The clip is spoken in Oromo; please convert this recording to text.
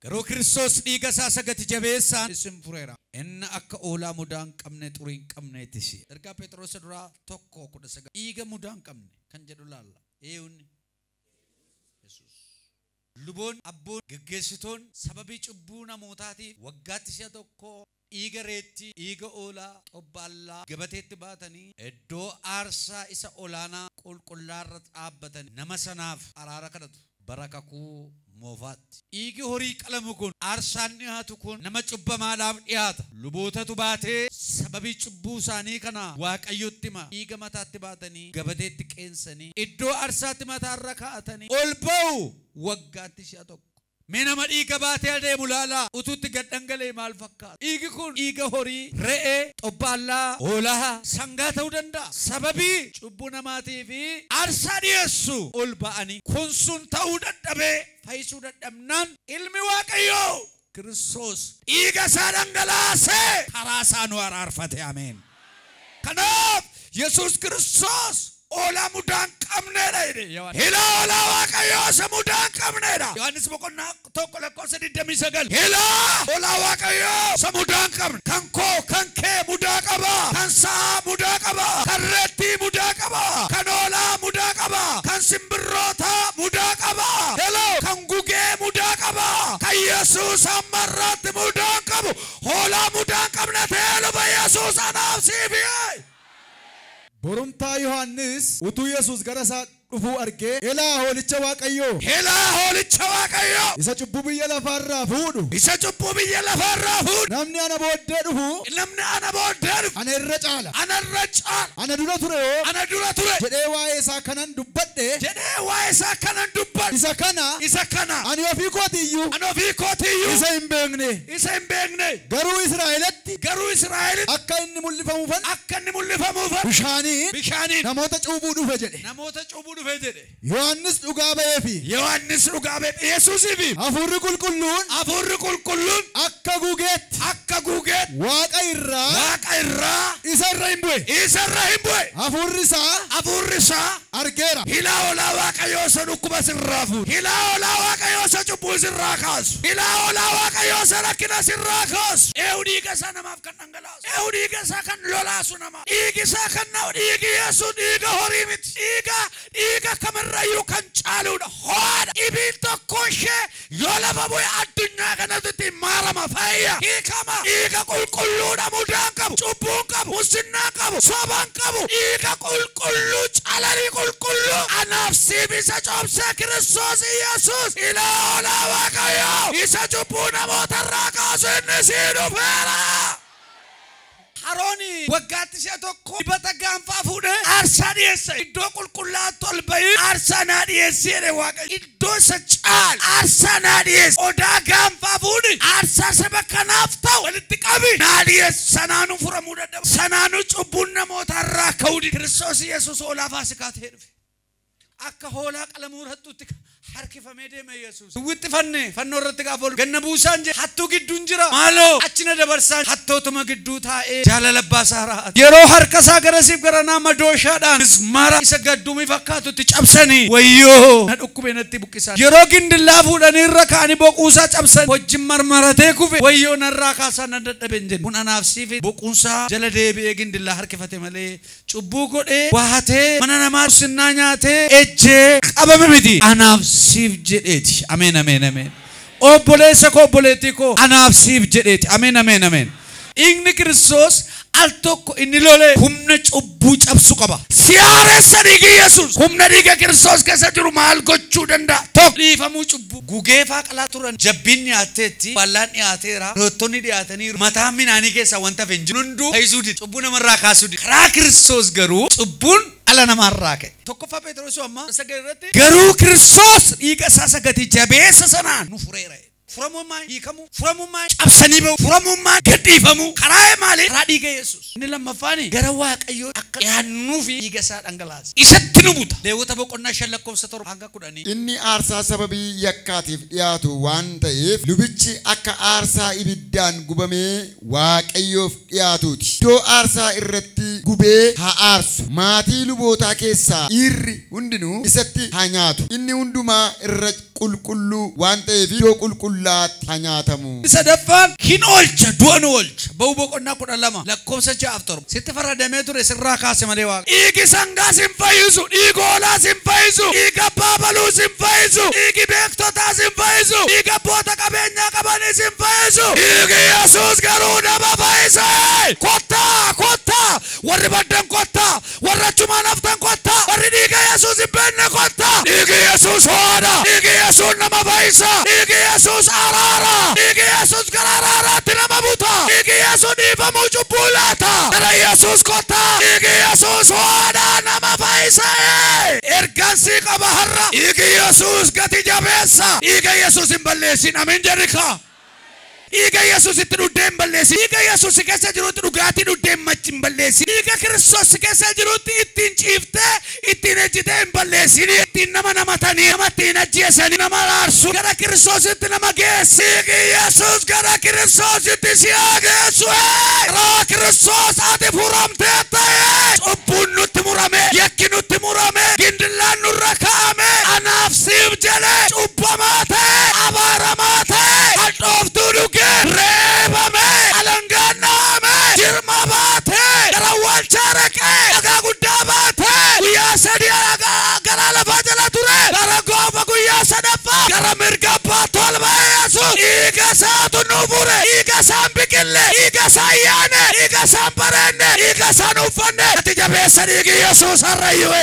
Garuu Kiristoos dhiiga isaa sagati jabeessaan isin fureera. Inni akka oolaa mudaa hin qabne xurii hin qabneetisi. Ergaa Phexros duraa 1:19 dhiiga mudaa hin qabne kan jedhu laalla. Eeyyoonni Yesuus. Luboon abboon geggeessitoon sababii cubbuu namootaatiif waggaatti si'a tokko dhiiga reetti dhiiga oolaa xobbaallaa gabateetti baatanii iddoo aarsaa isa olaanaa qulqullaarra dhaabbatanii nama sanaaf araara kadhatu. Barakakuu moofaatti. Dhiigi horii qalamu kun aarsaan dhiyaatu kun nama cubbamaadhaaf dhiyaata. Lubootatu baatee sababii cubbuu isaanii kana Waaqayyotti hima. Dhiiga mataatti baatanii gabateetti qeensanii iddoo aarsaatti mataarra kaa'atanii ol ba'u waggaatti si'a tokko. Mee nama dhiiga baatee adeemu laala utuutti gad dhangalee maal fakkaata? Dhiigi kun dhiiga horii, re'ee, xobbaallaa, hoolaa, sangaa ta'uu danda'a. Sababii cubbuu namaatii fi aarsaa dhiyeessu ol ba'anii kun sun ta'uu dadhabee fayyisuu dadhabnaan ilmi Waaqayyoo Kiristoos dhiiga isaa dhangalaasee karaa isaa nu araarfate. Ameen. Kanaaf Yesuus Kiristoos oolaa mudaa hin qabneedha jedhe. Hilaa oolaa Waaqayyoo isa mudaa hin qabneedha. Yohaannis boqonnaa 1:29. Hilaa oolaa Waaqayyoo isa mudaa hin qabne. Kan koo kan kee mudaa qaba. Kan sa'a mudaa qaba. Kan reettii mudaa qaba. Kan oolaa mudaa qaba. Kan simbirroota mudaa qaba. Heloo kan gugee mudaa qaba. Kan Yesuus ammarratti mudaa hin qabu. Oolaa mudaa hin qabne ta'ee luba Yesuus anaaf siifiyee. Borumtaa Yohaannis utuu Yesuus gara isaa dhufuu argee Helaa hoolicha Waaqayyoo. Helaa hoolicha Waaqayyoo. Isa cubbuu biyya lafaarraa fuudhu. Isa cubbuu biyya lafaarraa fuudhu. Namni ana booddee dhufu. Namni ana booddee dhufu. Ana irra caala. Ana irra caala. Ana dura ture yoo. Ana dura ture. Jedhee waa'ee isaa kanan dubbadhe. Jedhee waa'ee isaa kanan dubbadhe. Isa kana. Isa kana. Ani ofii kootiyyuu. Ani ofii kootiyyuu. Isa hin beekne. Isa hin beekne. Garuu Israa'elitti. Garuu Israa'elitti. Akka inni mul'ifamuufan. Akka inni mul'ifamuufan. Bishaaniin. Namoota cuubuu dhufe jedhe. Namoota cuubuu dhufe jedhe. Yohaannis dhugaa ba'eefi. Yohaannis dhugaa ba'e Yesuusiifi. Hafuurri qulqulluun. Hafuurri qulqulluun. Akka gugeetti. Akka gugeetti. Waaqa irraa. Waaqa irraa. Isa irra hin bu'e. Isa irra hin bu'e. Hafuurri isaa. Hafuurri isaa. Argeera. Hilaa oolaa Waaqayyoo isa dhukkuba sirraa fuudhu. Hilaa oolaa Waaqayyoo isa cubbuu sirraa kaasu. Hilaa oolaa Waaqayyoo isa rakkina sirraa kaasu. Eewu dhiiga isaa namaaf kan dhangalaasu. Eewu dhiiga isaa kan lolaasu namaaf. Dhiigi isaa kan na'u dhiigi Yesuus dhiiga horii miti. Dhiiga kamirrayyuu kan caaluudha. Hoodha. Dhibiin tokko ishee yoo lafa bu'e addunyaa kanatti maarama fayya. Hiikama. Dhiiga qulqulluudha mudaan qabu. Cubbuun qabu. Musinnaa qabu. Sobaan qabu. Dhiiga qulqulluu caalanii qulqulluu. Anaaf siif isa coobsee Kiristoos Yesuus. Hilaa oolaa Waaqayyoo. Isa cubbuu namootarraa kaasu inni sii dhufeera. Harooni waggaatti si'a tokko dibata gaanfaa fuudhee aarsaa dhiyeesse. Iddoo qulqullaa'aatti ol bahee aarsaa naa dhiyeessee jedhe Waaqayyo. Iddoo isa caal aarsaa naa dhiyeesse. Odaa gaanfaa fuudhi aarsaa saba kanaaf ta'u walitti qabi naa dhiyeesse. Sanaanuu furamuu dadhaba. Sanaanuu cubbuun namootarraa ka'uu dide. Kiristoos Yesuus oolaa Faasikaa ta'ee dhufe. Akka hoolaa qalamuu irratti harkifamee deeme Yesuus. Wixxi fannoo irratti gaafa ol ganna buusaan jedhe hattuu gidduun jira. Maaloo achina dabarsaan hattootuma gidduu taa'ee jaalala abbaa isaa raa'ate. Yeroo harka isaa garasiif gara nama dooshaadhaan mismaara isa gaddumii fakkaatutti cabsanii wayyoo na dhukkubee natti buqqisaa. Yeroo gindillaa fuudhanii irra kaanii boquusaa cabsan wajjin marmaratee kufe wayyoo narraa kaasaa na dadhaben jedhe. Kun anaaf siif boquunsaa jala deebi'ee gindillaa harkifate malee cubbuu godhee wahatee mana namaa sinnaa nyaatee ejjee qabame miti. Anaaf siif jedheeti. Ameen ameen ameen. Obboleessa koo obboleettii koo anaaf siif jedheeti. Ameen ameen ameen. Dhiigni Kiristoos al tokko inni lolee humna cubbuu cabsu qaba. Siyaaressa dhiigi Yesuus humna dhiiga Kiristoos keessa jiru maal gochuu danda'a? Tokko dhiifamuu cubbuu. Gugee faaqalaa turan jabbiin dhiyaateetti bal'aan dhiyaateera. Rootonni dhiyaatanii mataa minaanii keessaa wanta hin jiru hunduu fayyisuu dide. Cubbuu namarraa kaasuu dide. Karaa Kiristoos garuu cubbuun ala namarraa ka'e. Tokkoffaa Phexros amma sagalirratti garuu Kiristoos dhiiga isaa sagati jabeessa sanaan nu fureera. Furamummaan hiikamu, furamummaan cabsanii bahu, furamummaan gadhiifamu. Karaa maali? Karaa dhiiga Yesuus. Inni lammaffaani gara Waaqayyoo akka dhiyaannuu fi dhiiga isaa dhangalaase. Isatti nu buta. Lewwota boqonnaa 5:7-10. Inni aarsaa sababii yakkaatiif dhiyaatu waan ta'eef lubichi akka aarsaa ibiddaan gubamee Waaqayyoof dhiyaatuuti. Iddoo aarsaa irratti gubee haa aarsu. Maatii lubootaa keessaa dhiirri hundinuu isatti haa nyaatu. Inni hundumaa irra qulqulluu waan ta'eef iddoo qulqullaatti haa nyaatamu. Sadaffaan hin oolcha du'a nu oolcha. Ba'uu boqonnaa 12 lakkoofsa 6-7 sitti faradamee ture sirraa kaase malee waaqa. Dhiigi sangaas hin fayyisu, dhiigi hoolaas hin fayyisu, dhiigi abbaa baluus hin fayyisu, dhiigi beektotaas hin fayyisu, dhiigi abboota qabeenyaa qabanis hin fayyisu. Dhiigi Yesuus garuu nama fayyisa. Kottaa warri baddan kottaa, warri achumaan haftan kottaa, warri dhiiga Yesuus hin beekne kottaa. Dhiigi Yesuus ho'aadha, dhiigi Yesuus nama fayyisa, dhiigi Yesuus araara, dhiigi Yesuus gara araaraatti nama buta, dhiigi Yesuus dhiifamuu cubbuu laata. Gara Yesuus kottaa, dhiigi Yesuus ho'aadha nama fayyisa. Ergansii qaba har'a. Dhiigi Yesuus gati jabeessa. Dhiiga Yesuus hin balleessin. Amiin jedhika. Dhiiga Yesuus itti dhuddeen balleessi. Dhiiga Yesuus keessa jirutti dhugaatii dhuddeen machin balleessi. Dhiiga Kiristoos keessa jirutti ittiin ciiftee ittiin ejjitee hin balleessi. Ittiin nama namatanii nama ittiin ajjeesanii nama aarsu gara Kiristoositti nama geessi. Dhiigi Yesuus gara Kiristoositti si haa geessu. Karaa Kiristoos ati furamtee ta'e. Cubbuun nutti murame, yakki nutti murame, gindillaan nurra kaa'ame. Anaaf siif jedhee cubbamaa ta'e, abaaramaa ta'e, hadhooftuu dhuge. Reebame alangaannaame jirma baate gara walchaa raqee dhagaa guddaa baate guyyaa sadii gara lafa jala ture gara goofa guyyaa sadaffaa gara mirga abbaa tolba Yesuus dhiiga isaatu nu fure dhiiga isaan biqille dhiiga isaan yaane dhiiga isaan bareenne dhiiga isaan uffanne ati jabeessa dhiigi Yesuus harrayyuu.